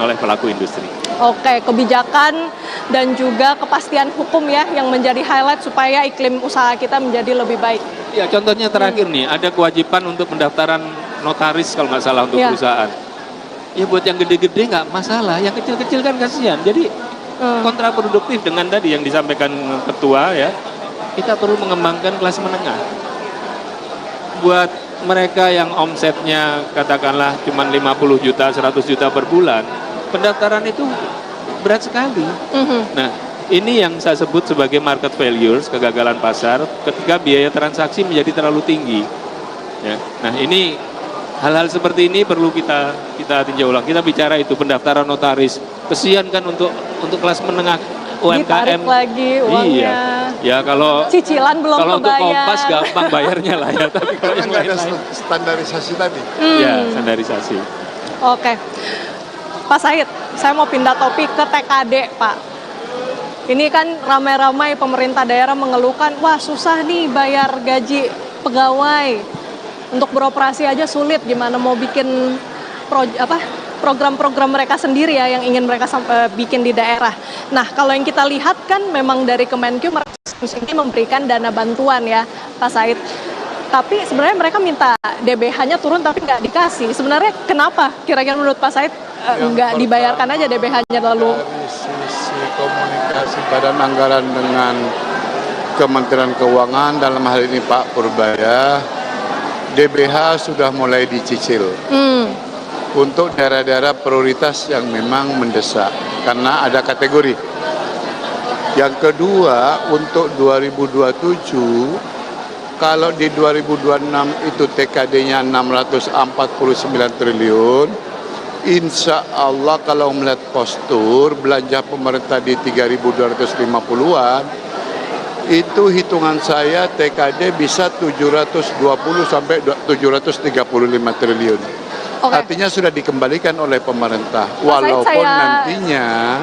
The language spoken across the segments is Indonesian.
oleh pelaku industri. Oke, kebijakan dan juga kepastian hukum ya yang menjadi highlight supaya iklim usaha kita menjadi lebih baik. Ya, contohnya terakhir nih, ada kewajiban untuk pendaftaran notaris kalau nggak salah untuk perusahaan. Ya buat yang gede-gede nggak masalah, yang kecil-kecil kan kasihan. Jadi kontraproduktif dengan tadi yang disampaikan ketua ya, kita perlu mengembangkan kelas menengah. Buat mereka yang omsetnya katakanlah cuma 50 juta, 100 juta per bulan, pendaftaran itu berat sekali. Nah, ini yang saya sebut sebagai market failures, kegagalan pasar ketika biaya transaksi menjadi terlalu tinggi. Ya. Nah, ini hal-hal seperti ini perlu kita tinjau ulang. Kita bicara itu pendaftaran notaris. Kesian kan untuk kelas menengah UMKM. Ditarik lagi uangnya. Iya. Ya kalau cicilan belum kalau kebayar. untuk Kompas gampang bayarnya lah ya. Tapi kalau yang nggak ada lain-lain. standarisasi tadi. Ya, standarisasi. Oke. Pak Said, saya mau pindah topik ke TKD, Pak. Ini kan ramai-ramai pemerintah daerah mengeluhkan, wah susah nih bayar gaji pegawai. Untuk beroperasi aja sulit, gimana mau bikin program-program mereka sendiri ya yang ingin mereka bikin di daerah. Nah, kalau yang kita lihat kan memang dari Kemenkyu mereka ini memberikan dana bantuan ya, Pak Said. Tapi sebenarnya mereka minta DBH-nya turun tapi nggak dikasih. Sebenarnya kenapa? Kira-kira menurut Pak Said nggak dibayarkan aja DBH-nya lalu? Dari sisi komunikasi Badan Anggaran dengan Kementerian Keuangan dalam hal ini Pak Purbaya, DBH sudah mulai dicicil untuk daerah-daerah prioritas yang memang mendesak karena ada kategori. Yang kedua untuk 2027 kalau di 2026 itu TKD-nya 649 triliun, insya Allah kalau melihat postur belanja pemerintah di 3.250-an, itu hitungan saya TKD bisa 720 sampai 735 triliun. Okay. Artinya sudah dikembalikan oleh pemerintah. Walaupun nantinya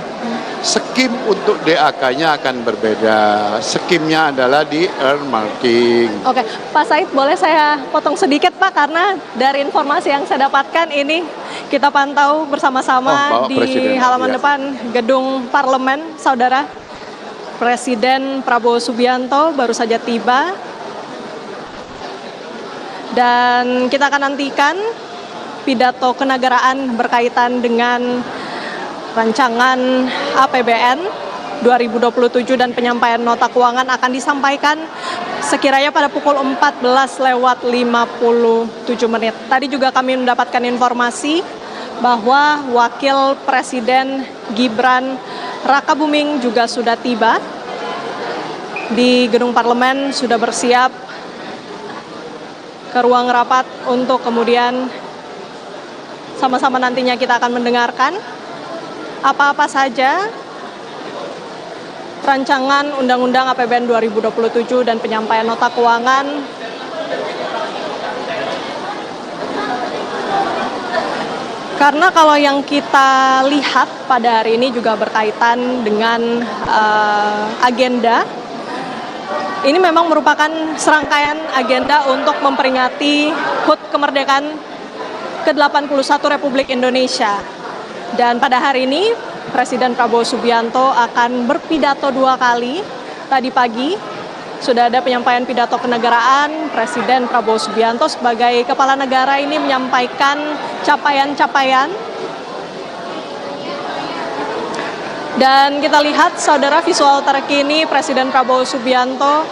skim untuk DAK-nya akan berbeda. Skimnya adalah di earmarking. Oke, Pak Said boleh saya potong sedikit Pak, karena dari informasi yang saya dapatkan ini kita pantau bersama-sama di halaman depan gedung parlemen, saudara. Presiden Prabowo Subianto baru saja tiba. Dan kita akan nantikan pidato kenegaraan berkaitan dengan rancangan APBN 2027 dan penyampaian nota keuangan akan disampaikan sekiranya pada pukul 14:57. Tadi juga kami mendapatkan informasi bahwa Wakil Presiden Gibran Rakabuming juga sudah tiba di gedung parlemen, sudah bersiap ke ruang rapat untuk kemudian sama-sama nantinya kita akan mendengarkan apa-apa saja rancangan Undang-Undang APBN 2027 dan penyampaian nota keuangan. Karena kalau yang kita lihat pada hari ini juga berkaitan dengan agenda, ini memang merupakan serangkaian agenda untuk memperingati HUT kemerdekaan ke-81 Republik Indonesia. Dan pada hari ini Presiden Prabowo Subianto akan berpidato 2 kali. Tadi pagi sudah ada penyampaian pidato kenegaraan. Presiden Prabowo Subianto sebagai kepala negara ini menyampaikan capaian-capaian. Dan kita lihat saudara visual terkini Presiden Prabowo Subianto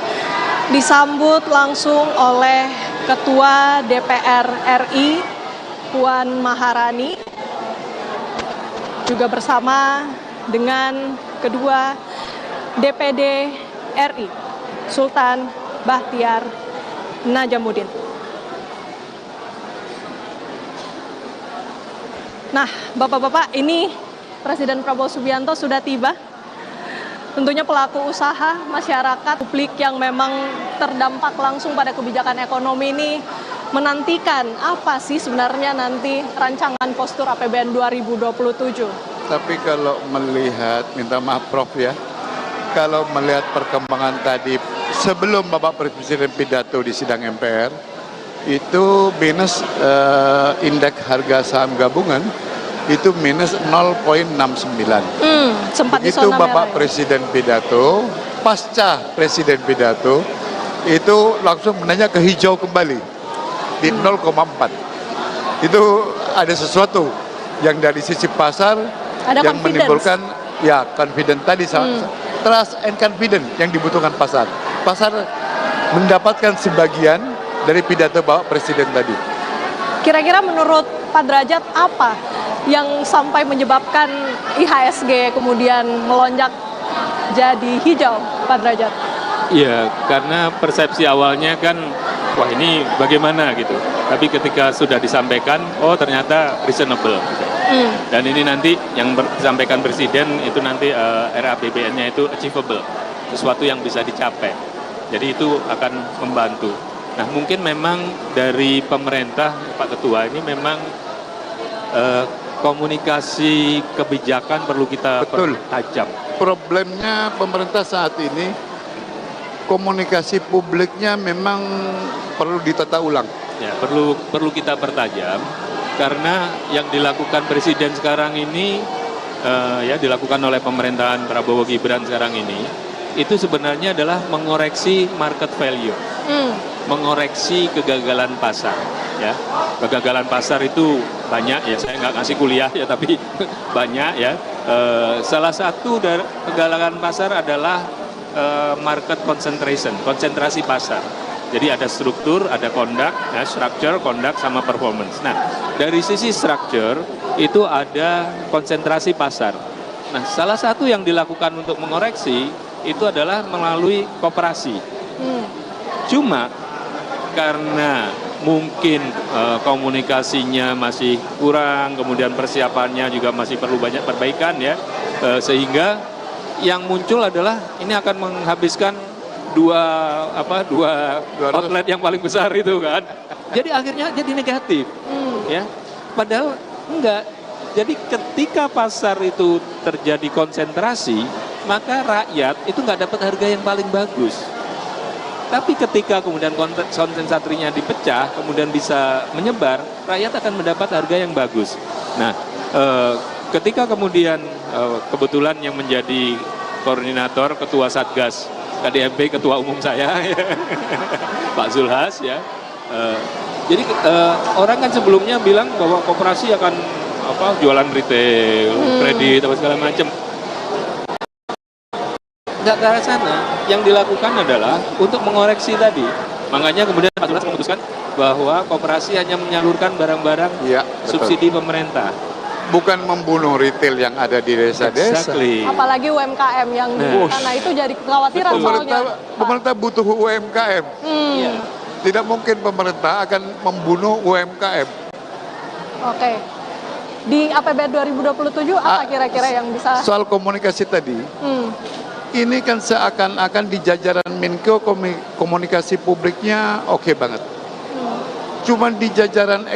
disambut langsung oleh Ketua DPR RI Puan Maharani, juga bersama dengan kedua DPD RI Sultan Bahtiar Najamuddin. Nah, Bapak-bapak, ini Presiden Prabowo Subianto sudah tiba. Tentunya pelaku usaha, masyarakat, publik yang memang terdampak langsung pada kebijakan ekonomi ini menantikan apa sih sebenarnya nanti rancangan postur APBN 2027. Tapi kalau melihat, minta maaf Prof ya, kalau melihat perkembangan tadi sebelum Bapak Presiden pidato di sidang MPR, itu minus indeks harga saham gabungan itu minus 0,69. Sempat di Itu zona Bapak merah. Presiden pidato, pasca Presiden pidato, itu langsung menanya ke hijau kembali di 0,4. Itu ada sesuatu yang dari sisi pasar Ada yang confidence. menimbulkan ya confident tadi, trust and confident yang dibutuhkan pasar. Pasar mendapatkan sebagian dari pidato Bapak Presiden tadi. Kira-kira menurut Pak Derajat apa yang sampai menyebabkan IHSG kemudian melonjak jadi hijau, Pak Derajat? Iya, karena persepsi awalnya kan, wah ini bagaimana gitu. Tapi ketika sudah disampaikan, oh ternyata reasonable. Gitu. Dan ini nanti yang disampaikan Presiden itu nanti RAPBN-nya itu achievable, sesuatu yang bisa dicapai. Jadi itu akan membantu. Nah mungkin memang dari pemerintah, Pak Ketua, ini memang komunikasi kebijakan perlu kita Betul. pertajam. Problemnya pemerintah saat ini, komunikasi publiknya memang perlu ditata ulang. Ya, perlu kita pertajam karena yang dilakukan Presiden sekarang ini ya dilakukan oleh pemerintahan Prabowo Gibran sekarang ini itu sebenarnya adalah mengoreksi market value, mengoreksi kegagalan pasar. Ya, kegagalan pasar itu banyak ya, saya nggak ngasih kuliah ya tapi banyak ya. Salah satu dari kegagalan pasar adalah market concentration, konsentrasi pasar. Jadi ada struktur, ada conduct, ya, structure, conduct, sama performance. Nah, dari sisi structure itu ada konsentrasi pasar. Nah, salah satu yang dilakukan untuk mengoreksi itu adalah melalui koperasi. Cuma karena mungkin komunikasinya masih kurang, kemudian persiapannya juga masih perlu banyak perbaikan ya, sehingga yang muncul adalah ini akan menghabiskan dua outlet yang paling besar itu kan. Jadi akhirnya jadi negatif. Ya. Padahal enggak. Jadi ketika pasar itu terjadi konsentrasi, maka rakyat itu nggak dapat harga yang paling bagus. Tapi ketika kemudian konsentrasinya dipecah, kemudian bisa menyebar, rakyat akan mendapat harga yang bagus. Nah, ketika kemudian kebetulan yang menjadi koordinator ketua Satgas KDMP, ketua umum saya, Pak Zulhas ya. Jadi orang kan sebelumnya bilang bahwa koperasi akan jualan retail, kredit, apa segala macam. Nggak ke arah sana. Yang dilakukan adalah untuk mengoreksi tadi. Makanya kemudian Pak Zulhas memutuskan bahwa koperasi hanya menyalurkan barang-barang Ya, subsidi pemerintah. Bukan membunuh retail yang ada di desa-desa. Exactly. Apalagi UMKM yang di sana itu jadi kekhawatiran Pemerintah, soalnya. pemerintah butuh UMKM. Iya. Tidak mungkin pemerintah akan membunuh UMKM. Oke. Di APBN 2027 apa kira-kira yang bisa? Soal komunikasi tadi, ini kan seakan-akan di jajaran Menko komunikasi publiknya oke banget. Cuman di jajaran